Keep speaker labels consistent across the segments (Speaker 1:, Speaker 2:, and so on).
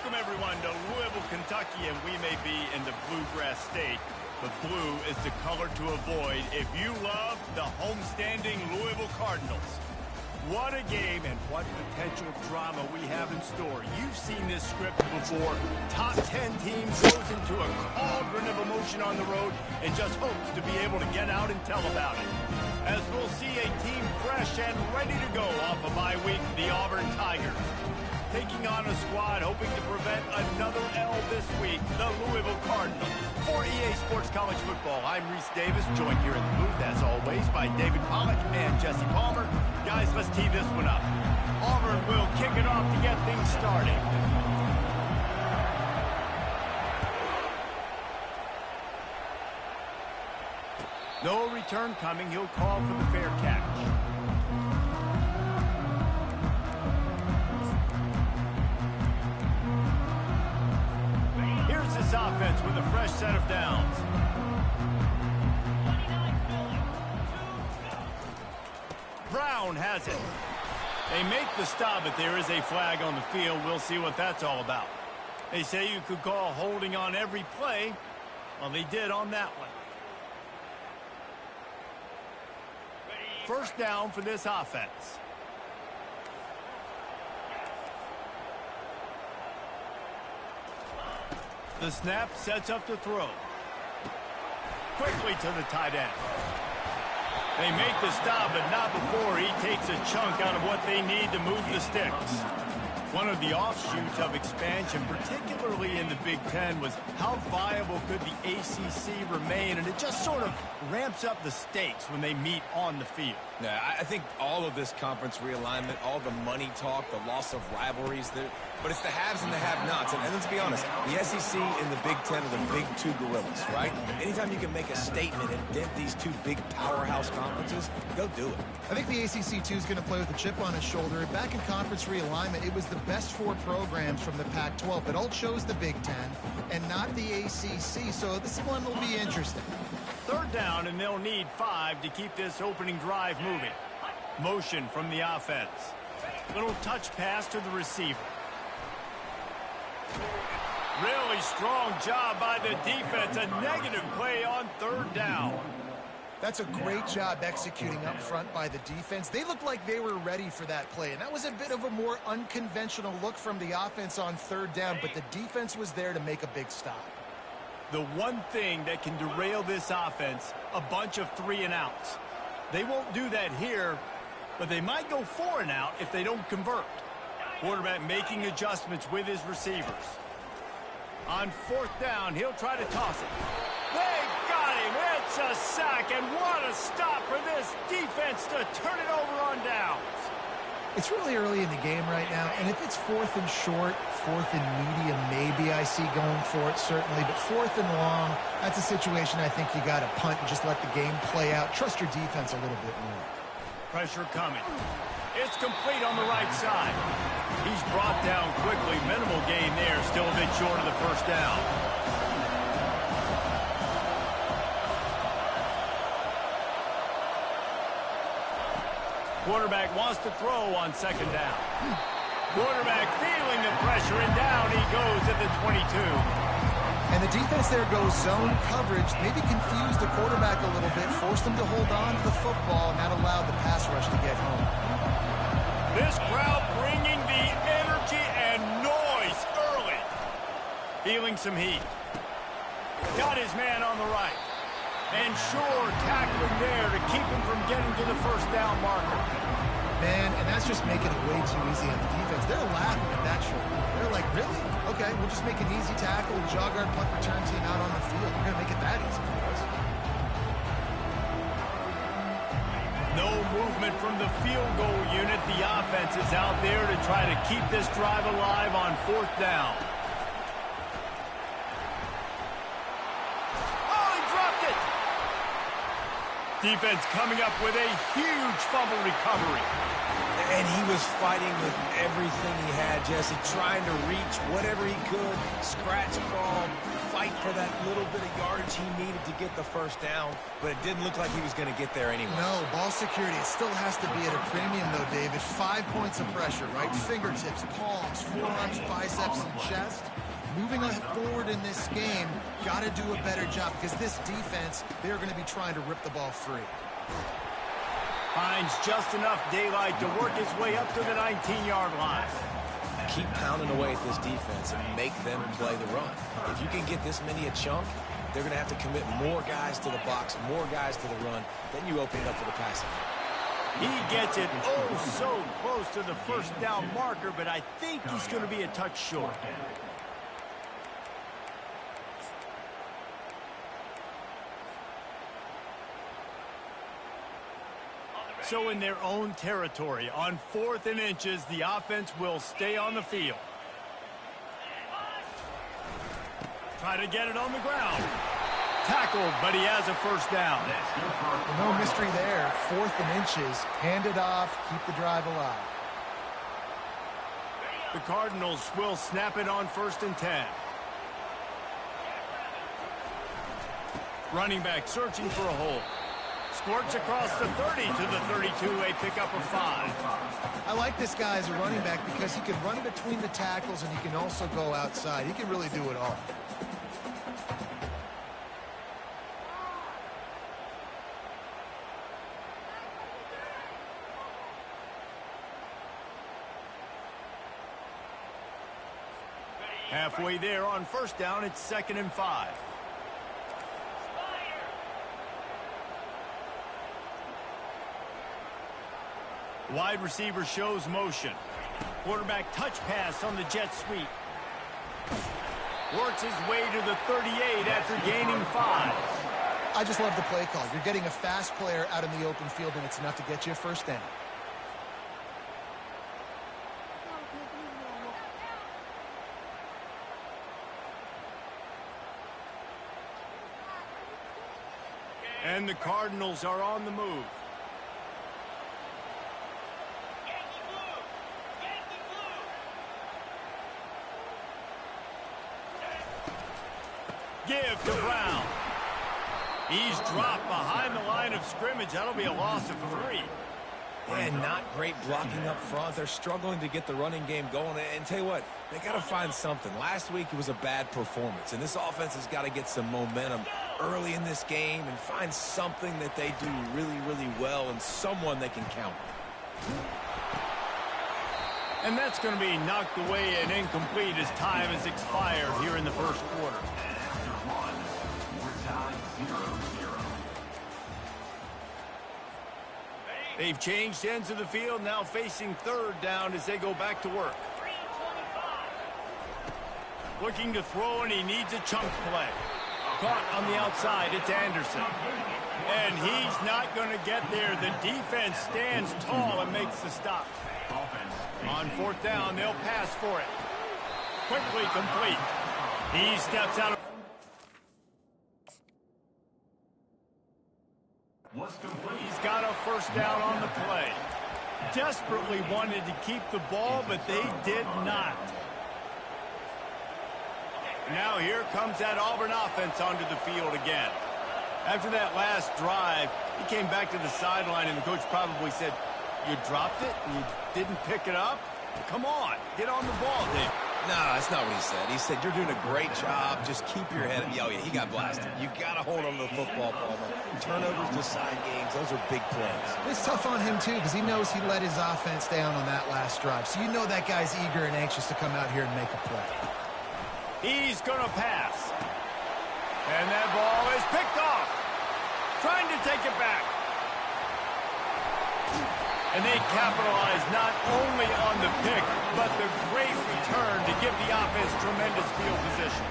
Speaker 1: Welcome, everyone, to Louisville, Kentucky, and we may be in the Bluegrass State, but blue is the color to avoid if you love the homestanding Louisville Cardinals. What a game and what potential drama we have in store. You've seen this script before. Top 10 teams goes into a cauldron of emotion on the road and just hopes to be able to get out and tell about it. As we'll see a team fresh and ready to go off a bye week, the Auburn Tigers. Taking on a squad hoping to prevent another L this week, the Louisville Cardinals. For EA Sports College Football, I'm Reese Davis, joined here in the booth, as always, by David Pollack and Jesse Palmer. Guys, let's tee this one up. Auburn will kick it off to get things started. No return coming. He'll call for the fair catch. This offense with a fresh set of downs. Brown has it. They make the stop, but there is a flag on the field. We'll see what that's all about. They say you could call holding on every play. Well, they did on that one. First down for this offense. The snap sets up the throw. Quickly to the tight end. They make the stop, but not before he takes a chunk out of what they need to move the sticks. One of the offshoots of expansion, particularly in the Big Ten, was how viable could the ACC remain, and it just sort of ramps up the stakes when they meet on the field.
Speaker 2: Yeah, I think all of this conference realignment, all the money talk, the loss of rivalries, but it's the haves and the have-nots. And let's be honest, the SEC and the Big Ten are the big two gorillas, right? Anytime you can make a statement and dent these two big powerhouse conferences, go do it.
Speaker 3: I think the ACC, too, is going to play with a chip on his shoulder. Back in conference realignment, it was the best four programs from the Pac-12, but all chose the Big Ten and not the ACC, so this one will be interesting.
Speaker 1: Third down, and they'll need 5 to keep this opening drive moving. Motion from the offense. Little touch pass to the receiver. Really strong job by the defense. A negative play on third down.
Speaker 3: That's a great job executing up front by the defense. They looked like they were ready for that play, and that was a bit of a more unconventional look from the offense on third down, but the defense was there to make a big stop.
Speaker 1: The one thing that can derail this offense, a bunch of 3-and-outs. They won't do that here, but they might go 4-and-out if they don't convert. Quarterback making adjustments with his receivers. On fourth down, he'll try to toss it. They got him. It's a sack, and what a stop for this defense to turn it over on downs.
Speaker 3: It's really early in the game right now, and if it's fourth and short, fourth and medium, maybe I see going for it, certainly. But fourth and long, that's a situation I think you got to punt and just let the game play out. Trust your defense a little bit more.
Speaker 1: Pressure coming. It's complete on the right side. He's brought down quickly. Minimal gain there. Still a bit short of the first down. Quarterback wants to throw on second down. Quarterback feeling the pressure, and down he goes at the 22.
Speaker 3: And the defense there goes zone coverage, maybe confused the quarterback a little bit, forced him to hold on to the football, and that allowed the pass rush to get home.
Speaker 1: This crowd bringing the energy and noise early. Feeling some heat. Got his man on the right. And sure, tackling there to keep him from getting to the first down marker.
Speaker 3: Man, and that's just making it way too easy on the defense. They're laughing at that short. They're like, really? Okay, we'll just make an easy tackle, jog our punt return team out on the field. We're going to make it that easy for us.
Speaker 1: No movement from the field goal unit. The offense is out there to try to keep this drive alive on fourth down. Defense coming up with a huge fumble recovery.
Speaker 2: And he was fighting with everything he had, Jesse, trying to reach whatever he could, scratch, crawl, fight for that little bit of yardage he needed to get the first down, but it didn't look like he was going to get there anyway.
Speaker 3: No, ball security, it still has to be at a premium, though, David. 5 points of pressure, right? Fingertips, palms, forearms, biceps, and chest. Moving forward in this game, got to do a better job because this defense, they're going to be trying to rip the ball free.
Speaker 1: Finds just enough daylight to work his way up to the 19-yard line.
Speaker 2: Keep pounding away at this defense and make them play the run. If you can get this many a chunk, they're going to have to commit more guys to the box, more guys to the run. Then you open it up for the passing.
Speaker 1: He gets it oh so close to the first down marker, but I think he's going to be a touch short. So in their own territory, on 4th and inches, the offense will stay on the field. Try to get it on the ground. Tackled, but he has a first down.
Speaker 3: No mystery there. 4th and inches. Hand it off. Keep the drive alive.
Speaker 1: The Cardinals will snap it on 1st and 10. Running back searching for a hole. Squirts across the 30 to the 32, a pickup of 5.
Speaker 3: I like this guy as a running back because he can run between the tackles and he can also go outside. He can really do it all.
Speaker 1: Halfway there on first down, it's 2nd and 5. Wide receiver shows motion. Quarterback touch pass on the jet sweep. Works his way to the 38 after gaining 5.
Speaker 3: I just love the play call. You're getting a fast player out in the open field, and it's enough to get you a first down.
Speaker 1: And the Cardinals are on the move. Give to Brown. He's dropped behind the line of scrimmage. That'll be a loss of 3.
Speaker 2: And not great blocking up front. They're struggling to get the running game going. And tell you what, they got to find something. Last week it was a bad performance, and this offense has got to get some momentum early in this game and find something that they do really, really well and someone they can count on.
Speaker 1: And that's going to be knocked away and incomplete as time has expired here in the first quarter. They've changed ends of the field, now facing 3rd down as they go back to work. Looking to throw, and he needs a chunk play. Caught on the outside, it's Anderson. And he's not going to get there. The defense stands tall and makes the stop. On 4th down, they'll pass for it. Quickly complete. He steps out of... He's got a first down on the play. Desperately wanted to keep the ball, but they did not. Now here comes that Auburn offense onto the field again. After that last drive, he came back to the sideline, and the coach probably said, "You dropped it and you didn't pick it up? Come on, get on the ball, Dave."
Speaker 2: No, that's not what he said. He said, "You're doing a great job. Just keep your head up." Oh, yeah, he got blasted. You got to hold on to the football, Palmer. Turnovers decide games. Those are big plays.
Speaker 3: It's tough on him, too, because he knows he let his offense down on that last drive. So you know that guy's eager and anxious to come out here and make a play.
Speaker 1: He's going to pass. And that ball is picked off. Trying to take it back. And they capitalize not only on the pick, but the great return to give the offense tremendous field position.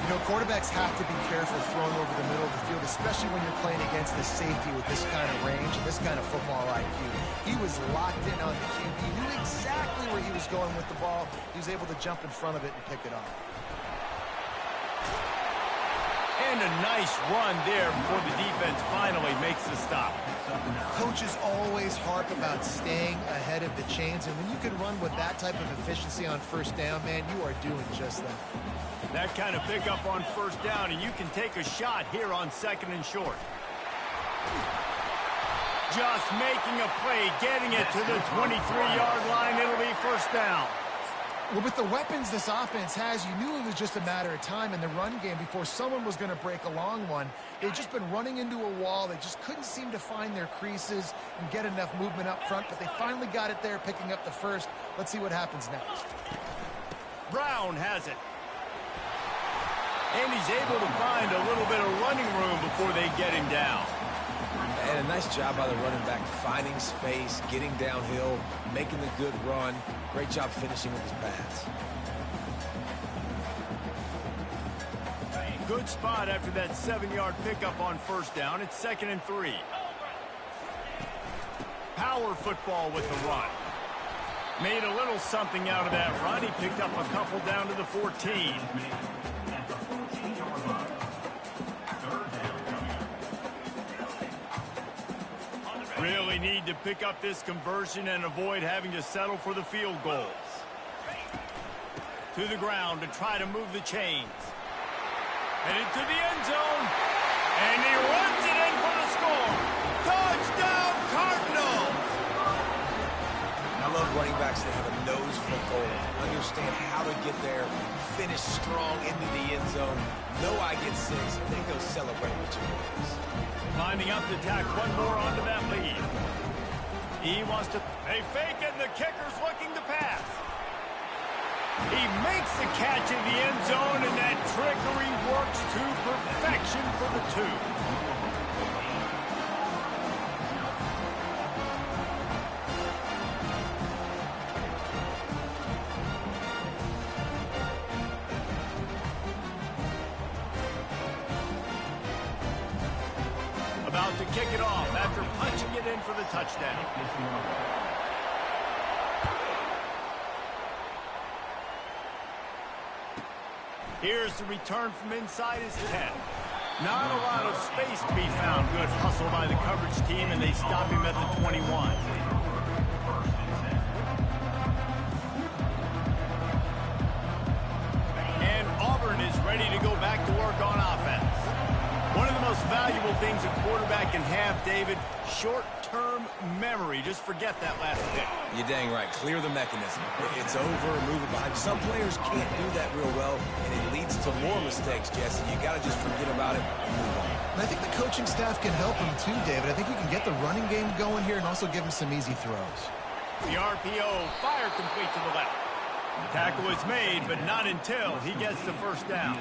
Speaker 3: You know, quarterbacks have to be careful throwing over the middle of the field, especially when you're playing against the safety with this kind of range and this kind of football IQ. He was locked in on the QB. He knew exactly where he was going with the ball. He was able to jump in front of it and pick it off.
Speaker 1: And a nice run there before the defense finally makes the stop.
Speaker 3: Coaches always harp about staying ahead of the chains, and when you can run with that type of efficiency on first down, man, you are doing just that.
Speaker 1: That kind of pickup on first down, and you can take a shot here on 2nd and short. Just making a play, getting it to the 23-yard line. It'll be first down.
Speaker 3: Well, with the weapons this offense has, you knew it was just a matter of time in the run game before someone was going to break a long one. They've just been running into a wall. They just couldn't seem to find their creases and get enough movement up front, but they finally got it there, picking up the first. Let's see what happens next.
Speaker 1: Brown has it. And he's able to find a little bit of running room before they get him down.
Speaker 2: And a nice job by the running back, finding space, getting downhill, making the good run. Great job finishing with his pass.
Speaker 1: Good spot after that 7-yard pickup on first down. It's 2nd and 3. Power football with the run. Made a little something out of that run. He picked up a couple down to the 14. Really need to pick up this conversion and avoid having to settle for the field goals. To the ground to try to move the chains. Headed to the end zone. And he runs it in for the score. Touchdown, Cardinals!
Speaker 2: I love running backs that have a nose for goal. Understand how to get there, finish strong into the end zone. Know I get 6, and then go celebrate with your boys.
Speaker 1: Lining up to tack one more onto that lead. He wants to... They fake it, and the kicker's looking to pass. He makes the catch in the end zone, and that trickery works to perfection for the 2. About to kick it off after punching it in for the touchdown. Here's the return from inside his 10. Not a lot of space to be found. Good hustle by the coverage team, and they stop him at the 21. And Auburn is ready to go back to work on offense. One of the most valuable things a quarterback can have, David, short-term memory. Just forget that last pick.
Speaker 2: You're dang right. Clear the mechanism. It's over, move it behind. Some players can't do that real well, and it leads to more mistakes, Jesse. You got to just forget about it and move on.
Speaker 3: And I think the coaching staff can help him too, David. I think you can get the running game going here and also give him some easy throws.
Speaker 1: The RPO fire complete to the left. Tackle is made, but not until he gets the first down.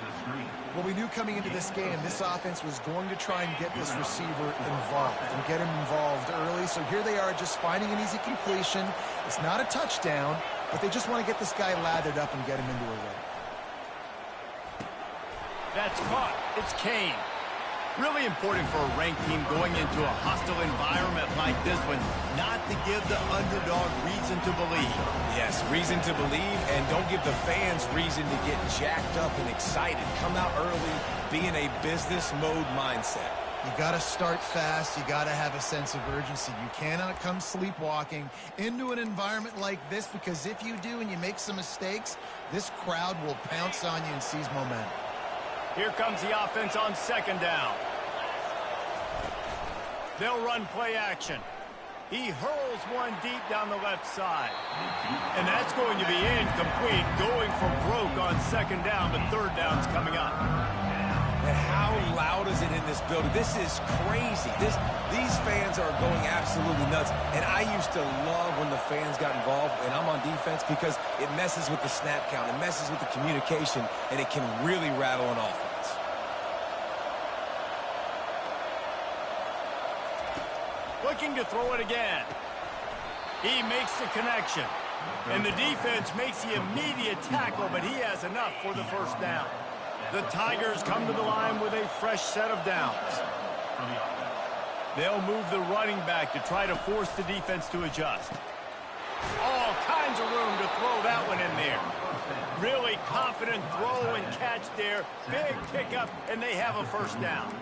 Speaker 3: Well, we knew coming into this game, this offense was going to try and get this receiver involved and get him involved early. So here they are just finding an easy completion. It's not a touchdown, but they just want to get this guy lathered up and get him into a run.
Speaker 1: That's caught. It's Kane. Really important for a ranked team going into a hostile environment like this one, not to give the underdog reason to believe.
Speaker 2: Yes, reason to believe, and don't give the fans reason to get jacked up and excited. Come out early, be in a business mode mindset.
Speaker 3: You got to start fast. You got to have a sense of urgency. You cannot come sleepwalking into an environment like this, because if you do and you make some mistakes, this crowd will pounce on you and seize momentum.
Speaker 1: Here comes the offense on second down. They'll run play action. He hurls one deep down the left side. And that's going to be incomplete, going for broke on second down, but third down's coming up.
Speaker 2: And how loud is it in this building? This is crazy. These fans are going absolutely nuts. And I used to love when the fans got involved, and I'm on defense, because it messes with the snap count. It messes with the communication, and it can really rattle an offense.
Speaker 1: Looking to throw it again. He makes the connection. And the defense makes the immediate tackle, but he has enough for the first down. The Tigers come to the line with a fresh set of downs. They'll move the running back to try to force the defense to adjust. All kinds of room to throw that one in there. Really confident throw and catch there. Big pickup, and they have a first down.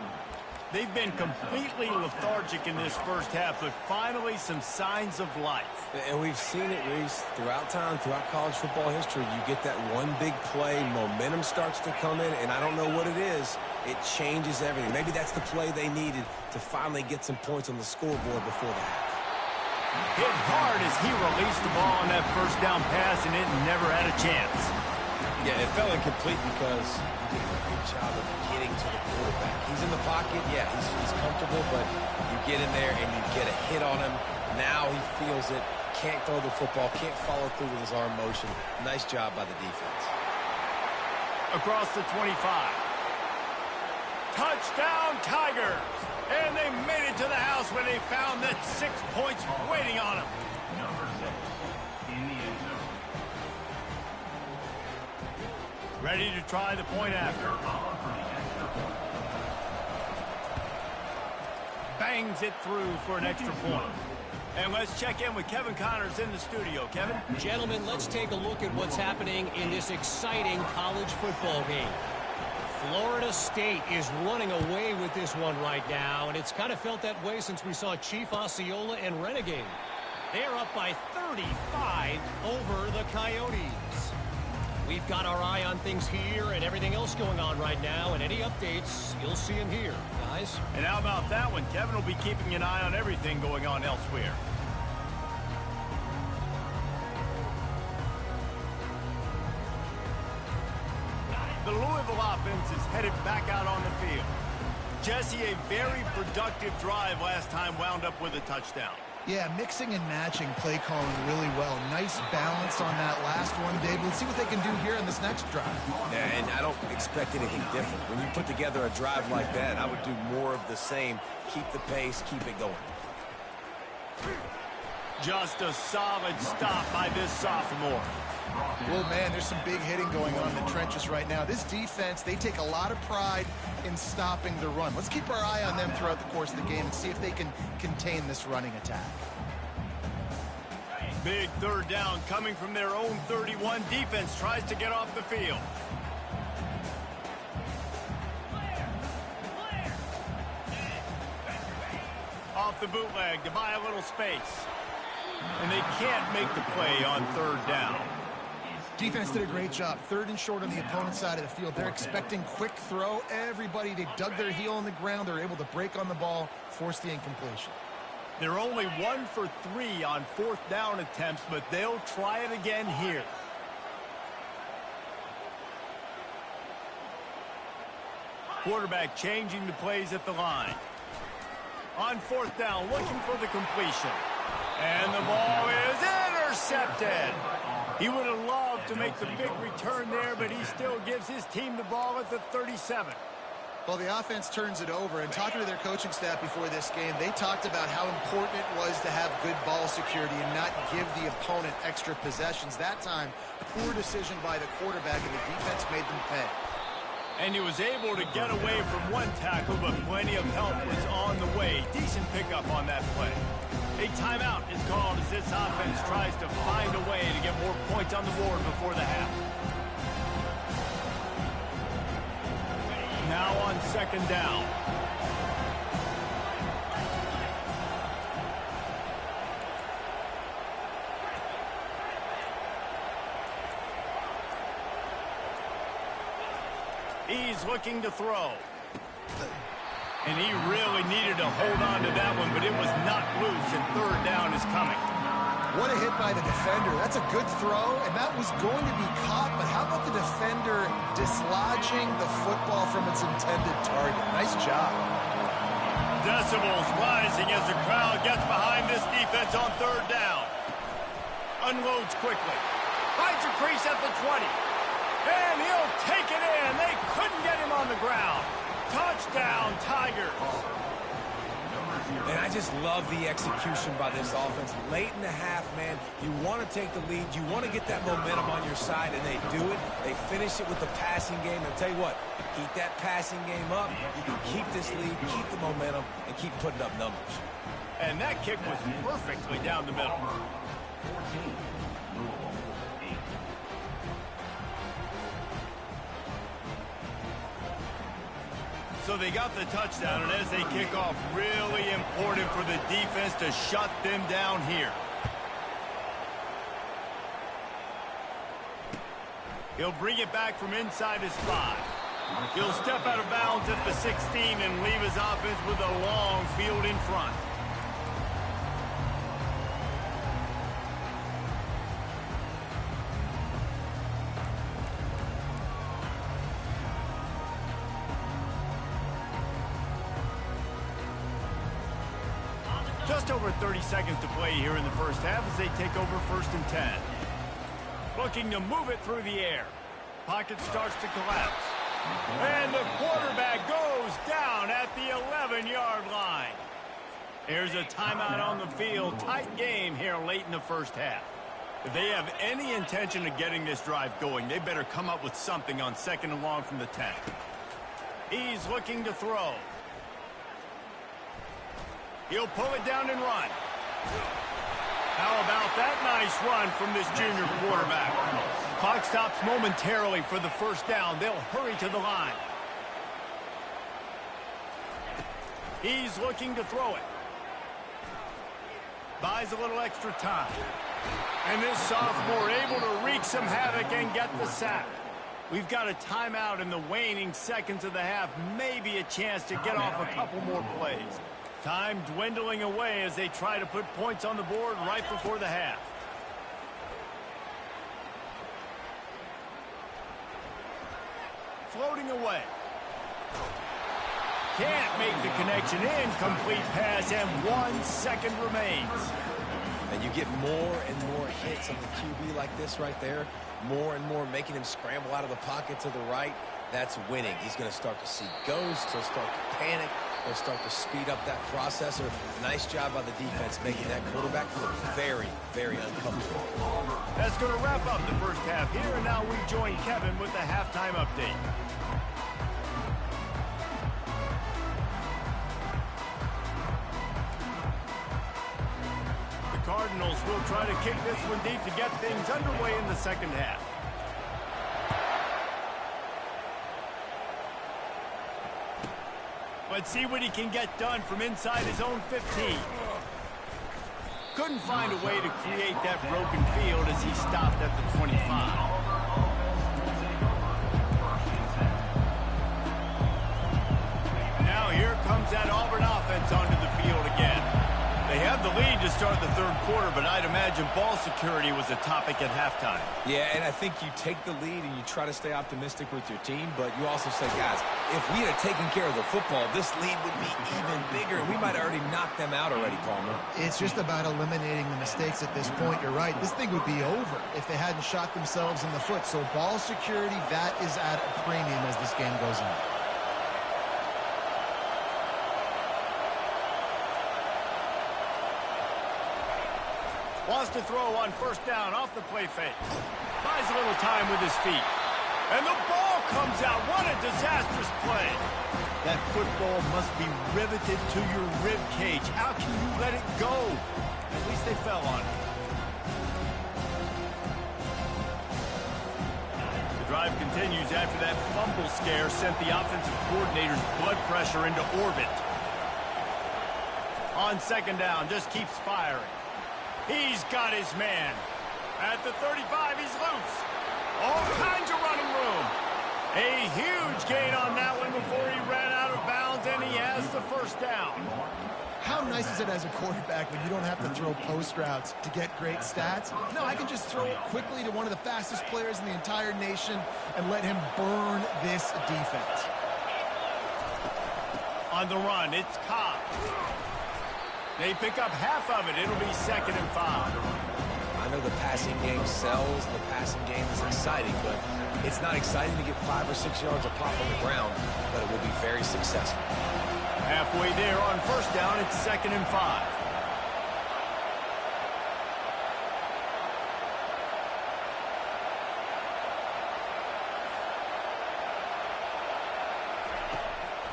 Speaker 1: They've been completely lethargic in this first half, but finally some signs of life.
Speaker 2: And we've seen it, Reese, throughout time, throughout college football history. You get that one big play, momentum starts to come in, and I don't know what it is. It changes everything. Maybe that's the play they needed to finally get some points on the scoreboard before the half.
Speaker 1: Hit hard as he released the ball on that first down pass, and it never had a chance.
Speaker 2: Yeah, it fell incomplete because he did a great job of getting to the quarterback. He's in the pocket, yeah, he's comfortable, but you get in there and you get a hit on him. Now he feels it, can't throw the football, can't follow through with his arm motion. Nice job by the defense.
Speaker 1: Across the 25. Touchdown, Tigers! And they made it to the house where they found that 6 points waiting on them.
Speaker 4: Number 6 in the end zone.
Speaker 1: Ready to try the point after. Bangs it through for an extra point. And let's check in with Kevin Connors in the studio. Kevin?
Speaker 5: Gentlemen, let's take a look at what's happening in this exciting college football game. Florida State is running away with this one right now, and it's kind of felt that way since we saw Chief Osceola and Renegade. They're up by 35 over the Coyotes. We've got our eye on things here and everything else going on right now, and any updates, you'll see them here, guys.
Speaker 1: And how about that one? Kevin will be keeping an eye on everything going on elsewhere. The Louisville offense is headed back out on the field. Jesse, a very productive drive last time wound up with a touchdown.
Speaker 3: Yeah, mixing and matching play calling really well. Nice balance on that last one, Dave. Let's see what they can do here in this next drive.
Speaker 2: Yeah, and I don't expect anything different. When you put together a drive like that, I would do more of the same. Keep the pace, keep it going.
Speaker 1: Just a solid stop by this sophomore.
Speaker 3: Well, man, there's some big hitting going on in the trenches right now. This defense, they take a lot of pride in stopping the run. Let's keep our eye on them throughout the course of the game and see if they can contain this running attack.
Speaker 1: Big third down coming from their own 31. Defense tries to get off the field. Off the bootleg to buy a little space. And they can't make the play on third down.
Speaker 3: Defense did a great job. Third and short on the opponent's side of the field. They're expecting quick throw. Everybody, they dug their heel on the ground. They're able to break on the ball, force the incompletion.
Speaker 1: They're only 1 for 3 on fourth down attempts, but they'll try it again here. Quarterback changing the plays at the line. On fourth down, looking for the completion. And the ball is intercepted. He would have loved to make the big return there, but he still gives his team the ball at the 37.
Speaker 3: Well, the offense turns it over, and talking to their coaching staff before this game, they talked about how important it was to have good ball security and not give the opponent extra possessions. That time, poor decision by the quarterback, and the defense made them pay.
Speaker 1: And he was able to get away from one tackle, but plenty of help was on the way. Decent pickup on that play. A timeout is called as this offense tries to find a way to get more points on the board before the half. Now on second down. He's looking to throw. And he really needed to hold on to that one, but it was not loose, and third down is coming.
Speaker 3: What a hit by the defender. That's a good throw, and that was going to be caught, but how about the defender dislodging the football from its intended target? Nice job.
Speaker 1: Decibels rising as the crowd gets behind this defense on third down. Unloads quickly. Finds a crease at the 20. And he'll take it in. They couldn't get him on the ground. Touchdown, Tigers.
Speaker 2: And I just love the execution by this offense. Late in the half, man, you want to take the lead. You want to get that momentum on your side, and they do it. They finish it with the passing game. And tell you what, keep that passing game up. You can keep this lead, keep the momentum, and keep putting up numbers.
Speaker 1: And that kick was perfectly down the middle. So they got the touchdown, and as they kick off, really important for the defense to shut them down here. He'll bring it back from inside his 5. He'll step out of bounds at the 16 and leave his offense with a long field in front. Just over 30 seconds to play here in the first half as they take over 1st and 10. Looking to move it through the air. Pocket starts to collapse. And the quarterback goes down at the 11-yard line. Here's a timeout on the field. Tight game here late in the first half. If they have any intention of getting this drive going, they better come up with something on 2nd and long from the 10. He's looking to throw. He'll pull it down and run. How about that nice run from this junior quarterback? Clock stops momentarily for the 1st down. They'll hurry to the line. He's looking to throw it. Buys a little extra time. And this sophomore able to wreak some havoc and get the sack. We've got a timeout in the waning seconds of the half. Maybe a chance to get off a couple more plays. Time dwindling away as they try to put points on the board right before the half. Floating away. Can't make the connection. Incomplete pass, and 1 second remains.
Speaker 2: And you get more and more hits on the QB like this right there. More and more making him scramble out of the pocket to the right. That's winning. He's going to start to see ghosts. He'll start to panic. He'll start to speed up that processor. Nice job by the defense making that quarterback look very, very uncomfortable.
Speaker 1: That's going to wrap up the first half here, and now we join Kevin with the halftime update. The Cardinals will try to kick this one deep to get things underway in the second half. Let's see what he can get done from inside his own 15. Couldn't find a way to create that broken field as he stopped at the 25. Now here comes that Auburn offense onto the field again. They have the lead to start the 3rd quarter, but I'd imagine ball security was a topic at halftime.
Speaker 2: Yeah, and I think you take the lead and you try to stay optimistic with your team, but you also say, guys, if we had taken care of the football, this lead would be even bigger. We might have already knocked them out already, Palmer.
Speaker 3: It's just about eliminating the mistakes at this point. You're right. This thing would be over if they hadn't shot themselves in the foot. So ball security, that is at a premium as this game goes on.
Speaker 1: Wants to throw on 1st down off the play fake. Buys a little time with his feet. And the ball comes out. What a disastrous play. That football must be riveted to your rib cage. How can you let it go? At least they fell on it. The drive continues after that fumble scare sent the offensive coordinator's blood pressure into orbit. On 2nd down, just keeps firing. He's got his man. At the 35, he's loose. All kinds of running room. A huge gain on that one before he ran out of bounds, and he has the 1st down.
Speaker 3: How nice is it as a quarterback when you don't have to throw post routes to get great stats? No, I can just throw it quickly to one of the fastest players in the entire nation and let him burn this defense.
Speaker 1: On the run, it's Cobb. They pick up half of it. It'll be 2nd and 5.
Speaker 2: I know the passing game sells, the passing game is exciting, but it's not exciting to get 5 or 6 yards of pop on the ground, but it will be very successful.
Speaker 1: Halfway there on 1st down, it's 2nd and 5.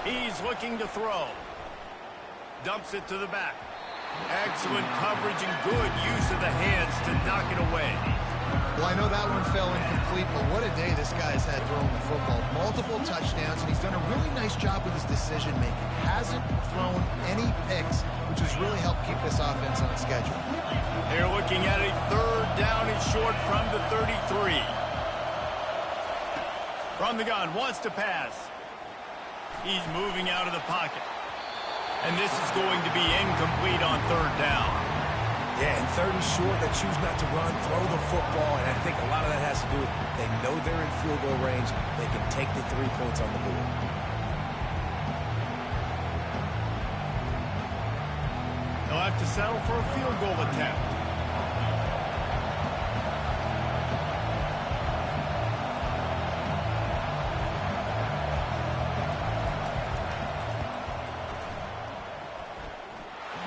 Speaker 1: He's looking to throw. Dumps it to the back. Excellent coverage and good use of the hands to knock it away.
Speaker 3: Well, I know that one fell incomplete, but what a day this guy's had throwing the football. Multiple touchdowns, and he's done a really nice job with his decision-making. Hasn't thrown any picks, which has really helped keep this offense on schedule.
Speaker 1: They're looking at a third down and short from the 33. From the gun, wants to pass. He's moving out of the pocket. And this is going to be incomplete on third down.
Speaker 2: Yeah, and third and short, they choose not to run, throw the football, and I think a lot of that has to do with they know they're in field goal range. They can take the 3 points on the board.
Speaker 1: They'll have to settle for a field goal attempt.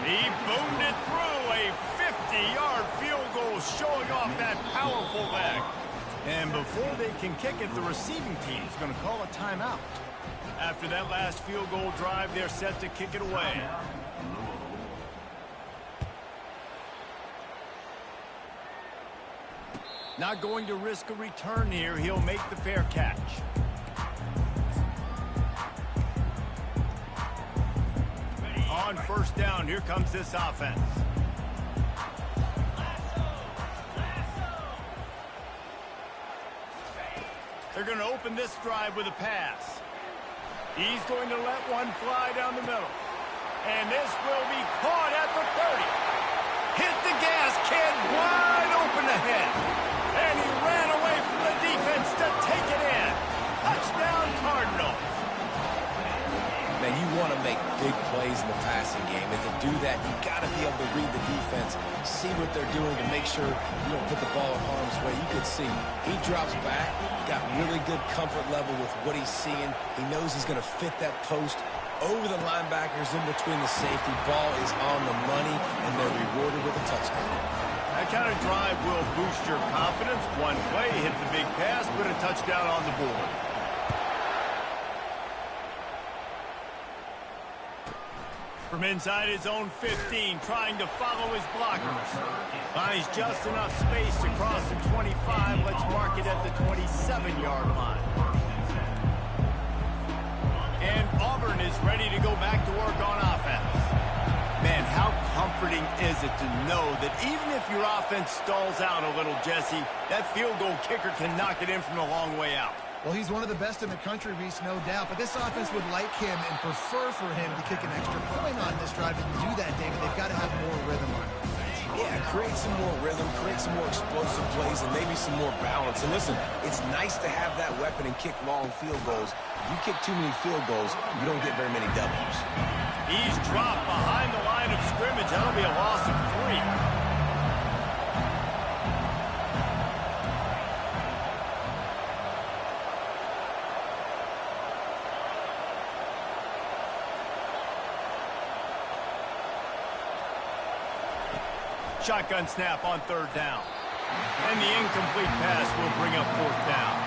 Speaker 1: He boomed it through a 50-yard field goal, showing off that powerful leg. And before they can kick it, the receiving team is going to call a timeout. After that last field goal drive, they're set to kick it away. Not going to risk a return here. He'll make the fair catch. On first down, here comes this offense. They're going to open this drive with a pass. He's going to let one fly down the middle. And this will be caught at the 30. Hit the gas, kid, wide open ahead. And he ran away from the defense to take it in. Touchdown, Cardinals.
Speaker 2: Now, you want to make big plays in the passing game, and to do that, you got to be able to read the defense, see what they're doing to make sure you don't put the ball in harm's way. You can see he drops back, got really good comfort level with what he's seeing. He knows he's going to fit that post over the linebackers in between the safety. Ball is on the money, and they're rewarded with a touchdown.
Speaker 1: That kind of drive will boost your confidence. One play, hit the big pass, put a touchdown on the board. From inside his own 15, trying to follow his blockers. Finds just enough space to cross the 25. Let's mark it at the 27-yard line. And Auburn is ready to go back to work on offense. Man, how comforting is it to know that even if your offense stalls out a little, Jesse, that field goal kicker can knock it in from a long way out.
Speaker 3: Well, he's one of the best in the country, Reese, no doubt. But this offense would like him and prefer for him to kick an extra point on this drive. And to do that, David, they've got to have more rhythm on it.
Speaker 2: Yeah, create some more rhythm, create some more explosive plays, and maybe some more balance. And listen, it's nice to have that weapon and kick long field goals. If you kick too many field goals, you don't get very many W's.
Speaker 1: He's dropped behind the line of scrimmage. That'll be a loss of 3. Shotgun snap on third down. And the incomplete pass will bring up fourth down.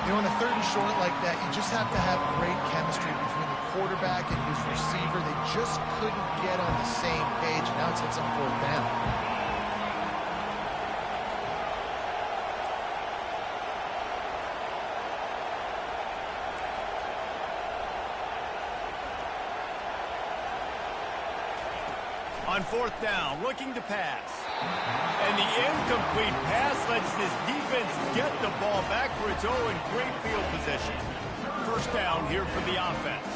Speaker 3: You know, in a third and short like that, you just have to have great chemistry between the quarterback and his receiver. They just couldn't get on the same page, and now it's hits on fourth down.
Speaker 1: On fourth down, looking to pass. And the incomplete pass lets this defense get the ball back for its own great field position. First down here for the offense.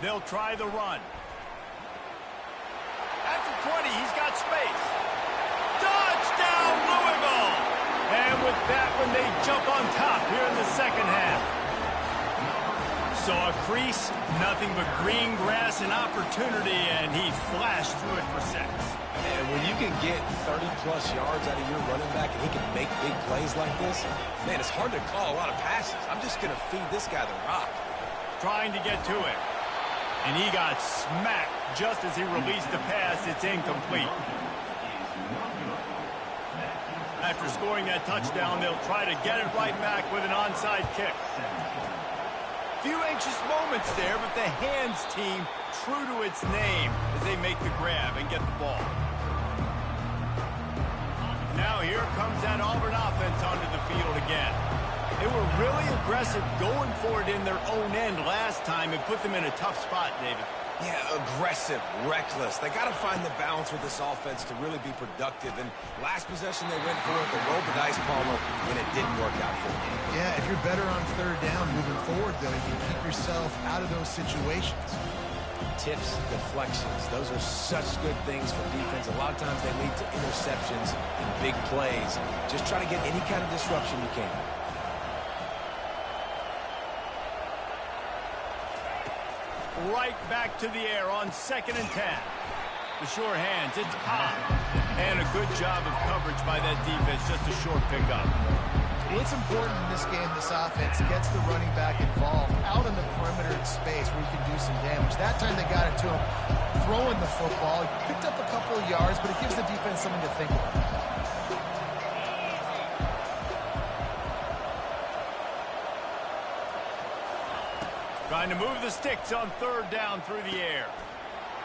Speaker 1: They'll try the run. At the 20, he's got space. Touchdown, Louisville! And with that one, they jump on top here in the second half. Saw a crease, nothing but green grass and opportunity, and he flashed through it for 6.
Speaker 2: And when you can get 30-plus yards out of your running back and he can make big plays like this, man, it's hard to call a lot of passes. I'm just going to feed this guy the rock.
Speaker 1: Trying to get to it. And he got smacked just as he released the pass. It's incomplete. After scoring that touchdown, they'll try to get it right back with an onside kick. Few anxious moments there, but the hands team true to its name as they make the grab and get the ball. now here comes that Auburn offense onto the field again. They were really aggressive going for it in their own end last time and put them in a tough spot, David.
Speaker 2: Yeah, aggressive, reckless. They got to find the balance with this offense to really be productive. And last possession they went for it, they rolled the dice, Palmer, and it didn't work out for them.
Speaker 3: Yeah, if you're better on third down moving forward, though, you can keep yourself out of those situations.
Speaker 2: Tips, deflections, those are such good things for defense. A lot of times they lead to interceptions and big plays. Just try to get any kind of disruption you can.
Speaker 1: Right back to the air on 2nd and 10. The sure hands, it's Cobb. And a good job of coverage by that defense, just a short pickup.
Speaker 3: What's important in this game, this offense gets the running back involved out in the perimeter in space where he can do some damage. That time they got it to him throwing the football. He picked up a couple of yards, but it gives the defense something to think about.
Speaker 1: Trying to move the sticks on 3rd down through the air.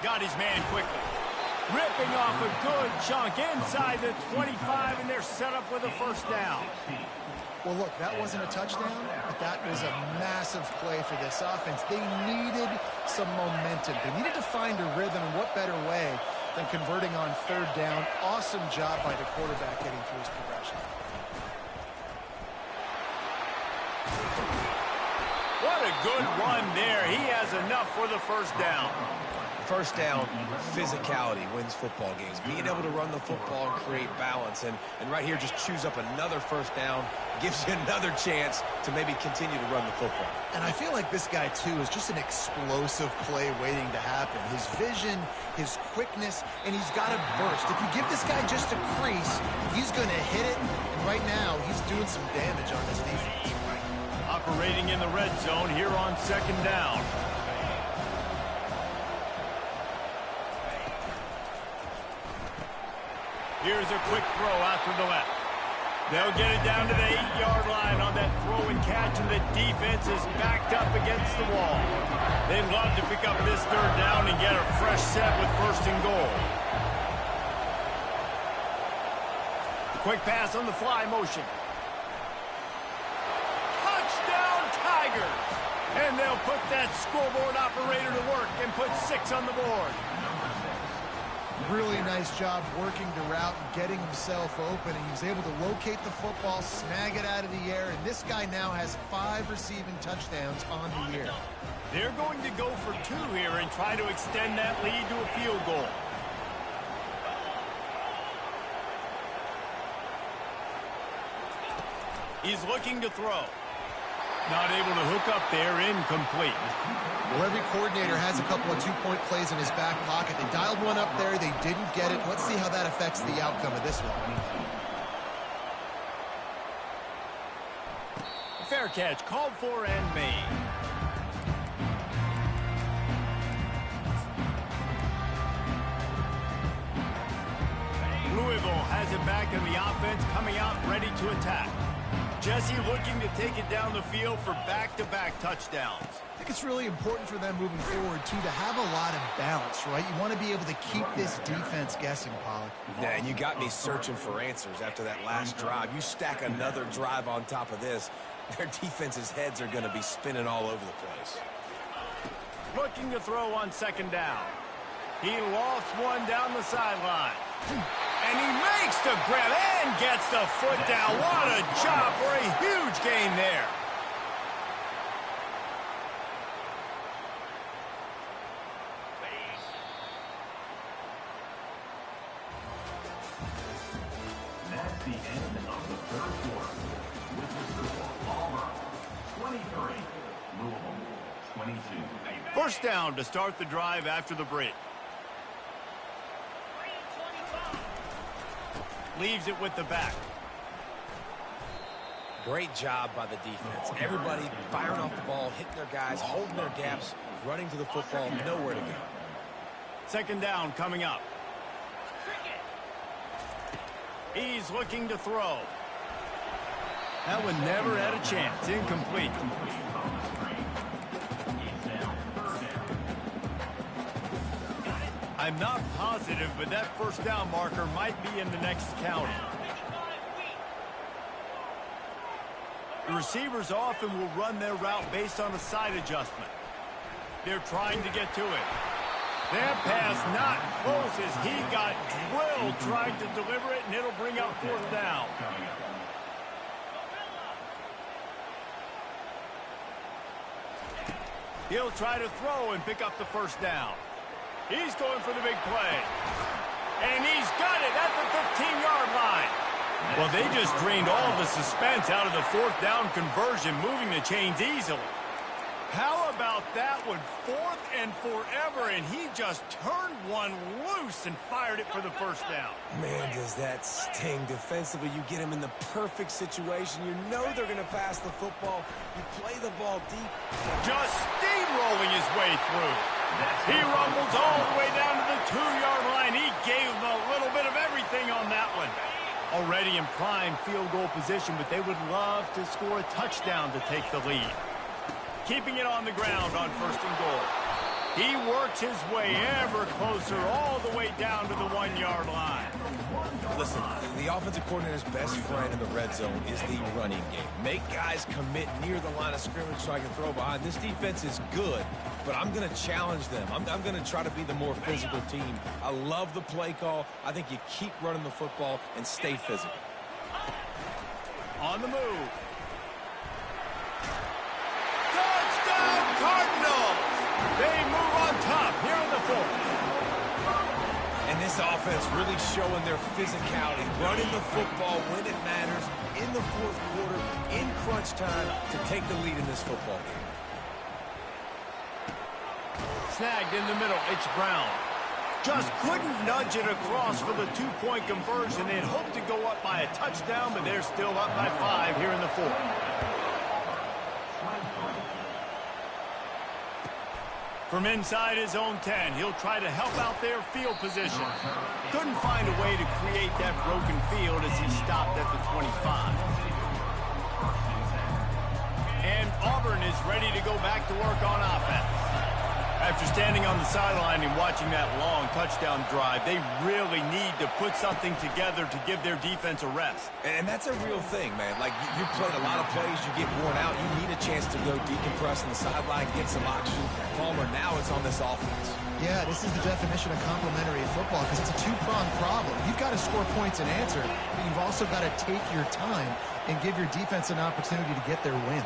Speaker 1: Got his man quickly. Ripping off a good chunk inside the 25, and they're set up with a 1st down.
Speaker 3: Well, look, that wasn't a touchdown, but that was a massive play for this offense. They needed some momentum. They needed to find a rhythm, and what better way than converting on 3rd down. Awesome job by the quarterback getting through his progression.
Speaker 1: What a good run there. He has enough for the 1st down.
Speaker 2: 1st down, physicality wins football games. Being able to run the football and create balance. And right here, just choose up another 1st down. Gives you another chance to maybe continue to run the football.
Speaker 3: And I feel like this guy, too, is just an explosive play waiting to happen. His vision, his quickness, and he's got a burst. If you give this guy just a crease, he's going to hit it. And right now, he's doing some damage on this defense.
Speaker 1: Operating in the red zone here on 2nd down. Here's a quick throw out to the left. They'll get it down to the 8-yard line on that throw and catch, and the defense is backed up against the wall. They'd love to pick up this 3rd down and get a fresh set with 1st and goal. Quick pass on the fly motion. Touchdown Tigers! And they'll put that scoreboard operator to work and put 6 on the board.
Speaker 3: Really nice job working the route and getting himself open. And he was able to locate the football, snag it out of the air, and this guy now has 5 receiving touchdowns on the year.
Speaker 1: They're going to go for 2 here and try to extend that lead to a field goal. He's looking to throw. Not able to hook up there, incomplete.
Speaker 3: Well, every coordinator has a couple of 2-point plays in his back pocket. They dialed one up there. They didn't get it. Let's see how that affects the outcome of this one.
Speaker 1: Fair catch, called for and made. Louisville has it back in the offense, coming out ready to attack. Jesse looking to take it down the field for back-to-back touchdowns.
Speaker 3: I think it's really important for them moving forward, too, to have a lot of balance, right? You want to be able to keep this defense guessing, Pollock.
Speaker 2: Yeah, and you got me searching for answers after that last drive. You stack another drive on top of this, their defense's heads are going to be spinning all over the place.
Speaker 1: Looking to throw on 2nd down. He lost one down the sideline. And he makes the grab and gets the foot down. What a job for a huge gain there.
Speaker 4: That's the end of the 3rd quarter. With the score, Auburn 23, Louisville 22.
Speaker 1: 1st down to start the drive after the break. Leaves it with the back.
Speaker 2: Great job by the defense. Everybody firing off the ball, hitting their guys, holding their gaps, running to the football, nowhere to go.
Speaker 1: 2nd down coming up. He's looking to throw. That one never had a chance. Incomplete. I'm not positive, but that 1st down marker might be in the next county. The receivers often will run their route based on a side adjustment. They're trying to get to it. That pass not close as he got drilled trying to deliver it, and it'll bring up 4th down. He'll try to throw and pick up the 1st down. He's going for the big play. And he's got it at the 15-yard line. Well, they just drained all the suspense out of the 4th down conversion, moving the chains easily. How about that one? 4th and forever, and he just turned one loose and fired it for the 1st down.
Speaker 2: Man, does that sting. Defensively, you get him in the perfect situation. You know they're going to pass the football. You play the ball deep.
Speaker 1: Just steamrolling his way through. He rumbles all the way down to the 2-yard line. He gave him a little bit of everything on that one. Already in prime field goal position, but they would love to score a touchdown to take the lead. Keeping it on the ground on 1st and goal. He works his way ever closer all the way down to the 1-yard line.
Speaker 2: Listen, the offensive coordinator's best friend in the red zone is the running game. Make guys commit near the line of scrimmage so I can throw behind. This defense is good, but I'm going to challenge them. I'm going to try to be the more physical team. I love the play call. I think you keep running the football and stay physical.
Speaker 1: On the move. Touchdown Cardinals! They move on top here in the 4th.
Speaker 2: And this offense really showing their physicality, running the football when it matters, in the 4th quarter, in crunch time, to take the lead in this football game.
Speaker 1: Snagged in the middle, it's Brown. Just couldn't nudge it across for the 2-point conversion. They had hoped to go up by a touchdown, but they're still up by 5 here in the 4th. From inside his own 10, he'll try to help out their field position. Couldn't find a way to create that broken field as he stopped at the 25. And Auburn is ready to go back to work on offense. After standing on the sideline and watching that long touchdown drive, they really need to put something together to give their defense a rest.
Speaker 2: And that's a real thing, man. Like, you played a lot of plays, you get worn out, you need a chance to go decompress on the sideline, get some oxygen. Palmer, now it's on this offense.
Speaker 3: Yeah, this is the definition of complementary football because it's a two-pronged problem. You've got to score points and answer, but you've also got to take your time and give your defense an opportunity to get their win.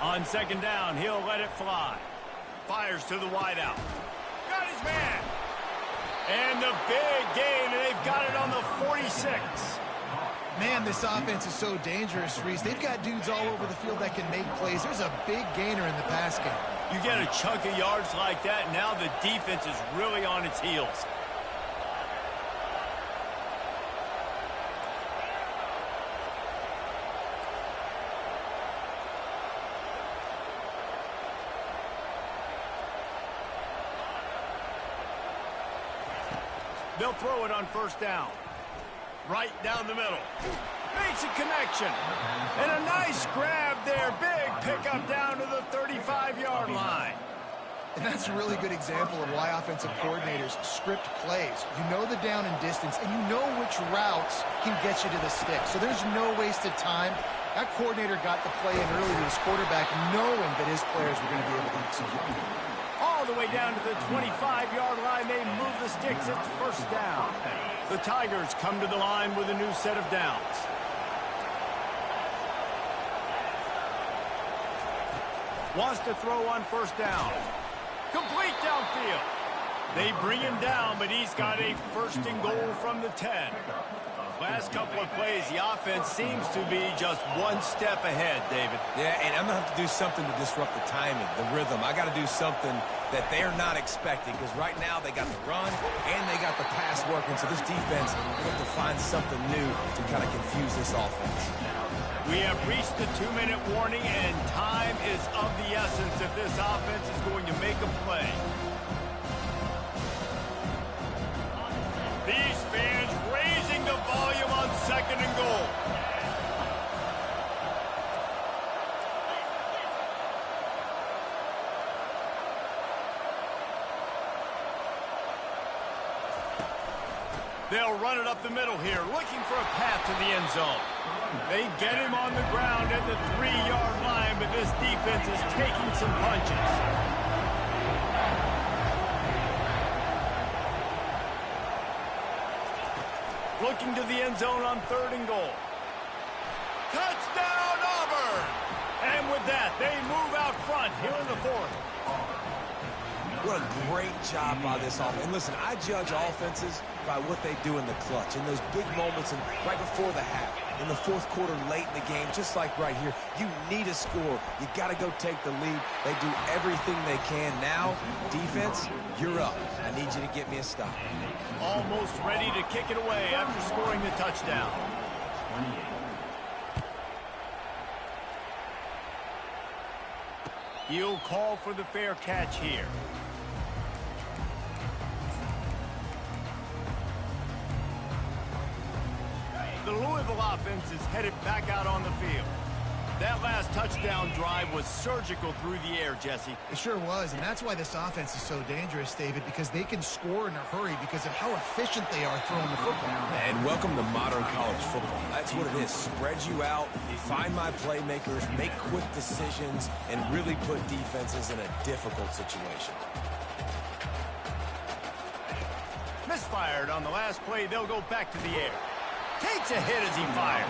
Speaker 1: On 2nd down, he'll let it fly. Fires to the wideout. Got his man. And the big gain, and they've got it on the 46.
Speaker 3: Man, this offense is so dangerous, Reese. They've got dudes all over the field that can make plays. There's a big gainer in the pass game.
Speaker 1: You get a chunk of yards like that, now the defense is really on its heels. They'll throw it on 1st down. Right down the middle. Makes a connection. And a nice grab there. Big pickup down to the 35-yard line.
Speaker 3: And that's a really good example of why offensive coordinators script plays. You know the down and distance, and you know which routes can get you to the stick. So there's no wasted time. That coordinator got the play in early to his quarterback, knowing that his players were going to be able to execute.
Speaker 1: All the way down to the 25-yard line. They move the sticks. It's 1st down. The Tigers come to the line with a new set of downs. Wants to throw on 1st down. Complete downfield. They bring him down, but he's got a 1st and goal from the 10. Last couple of plays, the offense seems to be just one step ahead, David.
Speaker 2: Yeah, and I'm going to have to do something to disrupt the timing, the rhythm. I got to do something that they're not expecting, because right now they got the run and they got the pass working, so this defense will have to find something new to kind of confuse this offense.
Speaker 1: We have reached the 2-minute warning, and time is of the essence if this offense is going to make a play. These fans raising the volume on 2nd and goal. They'll run it up the middle here, looking for a path to the end zone. They get him on the ground at the 3-yard line, but this defense is taking some punches. Looking to the end zone on 3rd and goal. Touchdown, Auburn! And with that, they move out front here in the 4th.
Speaker 2: What a great job by this offense. And listen, I judge offenses by what they do in the clutch, in those big moments and right before the half, in the 4th quarter, late in the game, just like right here. You need a score. You got to go take the lead. They do everything they can. Now, defense, you're up. I need you to get me a stop.
Speaker 1: Almost ready to kick it away after scoring the touchdown. He'll call for the fair catch here. The Louisville offense is headed back out on the field. That last touchdown drive was surgical through the air, Jesse.
Speaker 3: It sure was, and that's why this offense is so dangerous, David, because they can score in a hurry because of how efficient they are throwing the football.
Speaker 2: And welcome to modern college football. That's what it is. Spread you out, find my playmakers, make quick decisions, and really put defenses in a difficult situation.
Speaker 1: Misfired on the last play. They'll go back to the air. Takes a hit as he fires.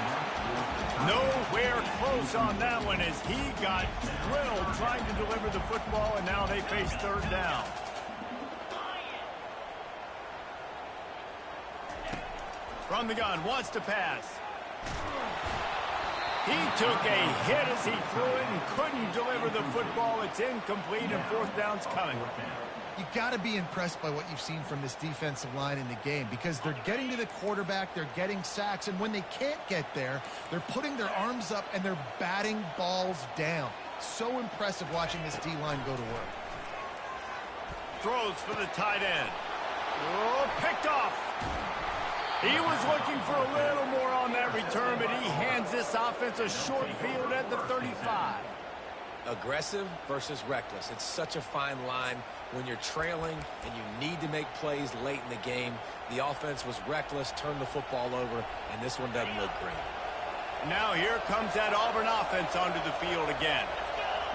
Speaker 1: Nowhere close on that one as he got drilled trying to deliver the football, and now they face 3rd down. From the gun, wants to pass. He took a hit as he threw it and couldn't deliver the football. It's incomplete, and 4th down's coming.
Speaker 3: You got to be impressed by what you've seen from this defensive line in the game because they're getting to the quarterback, they're getting sacks, and when they can't get there, they're putting their arms up and they're batting balls down. So impressive watching this D-line go to work.
Speaker 1: Throws for the tight end. Oh, picked off. He was looking for a little more on that return, but he hands this offense a short field at the 35.
Speaker 2: Aggressive versus reckless. It's such a fine line when you're trailing and you need to make plays late in the game. The offense was reckless, turned the football over, and this one doesn't look great.
Speaker 1: Now here comes that Auburn offense onto the field again.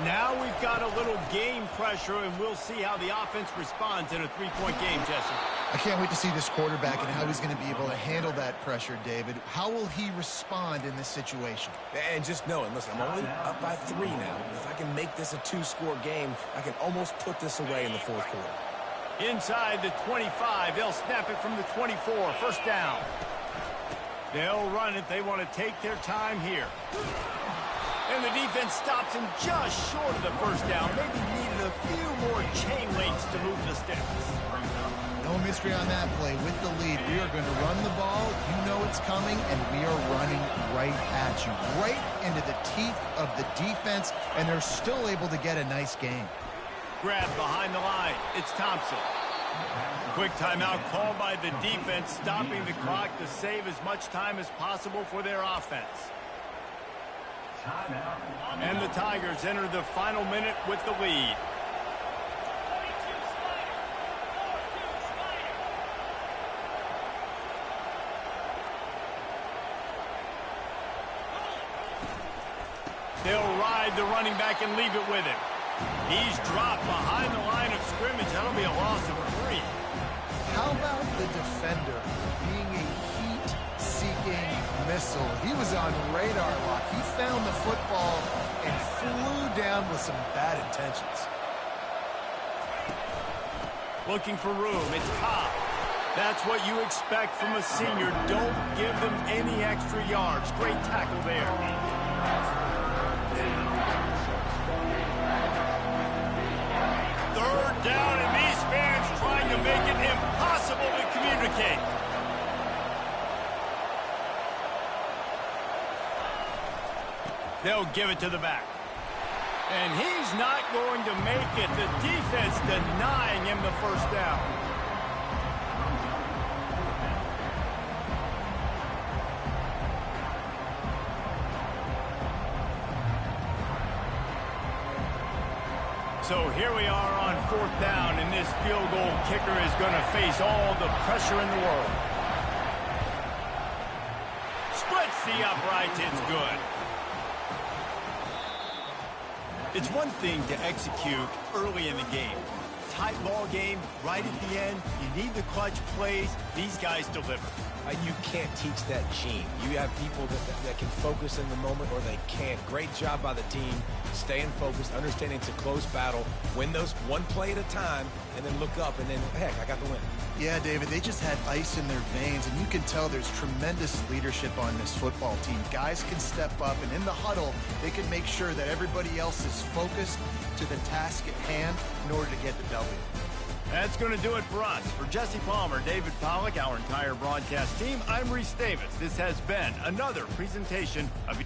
Speaker 1: Now we've got a little game pressure, and we'll see how the offense responds in a 3-point game, Jesse.
Speaker 3: I can't wait to see this quarterback and how he's going to be able to handle that pressure, David. How will he respond in this situation?
Speaker 2: And just knowing, listen, I'm only up by 3 now. If I can make this a 2-score game, I can almost put this away in the 4th quarter.
Speaker 1: Inside the 25, they'll snap it from the 24, 1st down. They'll run it. They want to take their time here. And the defense stops him just short of the 1st down. Maybe needed a few more chain links to move the sticks.
Speaker 3: No mystery on that play. With the lead, we are going to run the ball. You know it's coming, and we are running right at you, right into the teeth of the defense, and they're still able to get a nice game.
Speaker 1: Grab behind the line. It's Thompson. Quick timeout called by the defense, stopping the clock to save as much time as possible for their offense. And the Tigers enter the final minute with the lead. They'll ride the running back and leave it with him. He's dropped behind the line of scrimmage. That'll be a loss of 3.
Speaker 3: How about the defender being a heat-seeking missile? He was on radar lock. He found the football and flew down with some bad intentions.
Speaker 1: Looking for room. It's Cobb. That's what you expect from a senior. Don't give them any extra yards. Great tackle there. Third down, and these fans trying to make it impossible to communicate. They'll give it to the back. And he's not going to make it. The defense denying him the 1st down. So here we are on 4th down, and this field goal kicker is going to face all the pressure in the world. see upright, it's good. It's one thing to execute early in the game. Tight ball game, right at the end, you need the clutch plays. These guys deliver.
Speaker 2: You can't teach that gene. You have people that can focus in the moment or they can't. Great job by the team, staying focused, understanding it's a close battle, win those one play at a time, and then look up, and then, heck, I got the win.
Speaker 3: Yeah, David, they just had ice in their veins, and you can tell there's tremendous leadership on this football team. Guys can step up, and in the huddle, they can make sure that everybody else is focused to the task at hand in order to get the W.
Speaker 1: That's going to do it for us. For Jesse Palmer, David Pollack, our entire broadcast team, I'm Reese Davis. This has been another presentation of...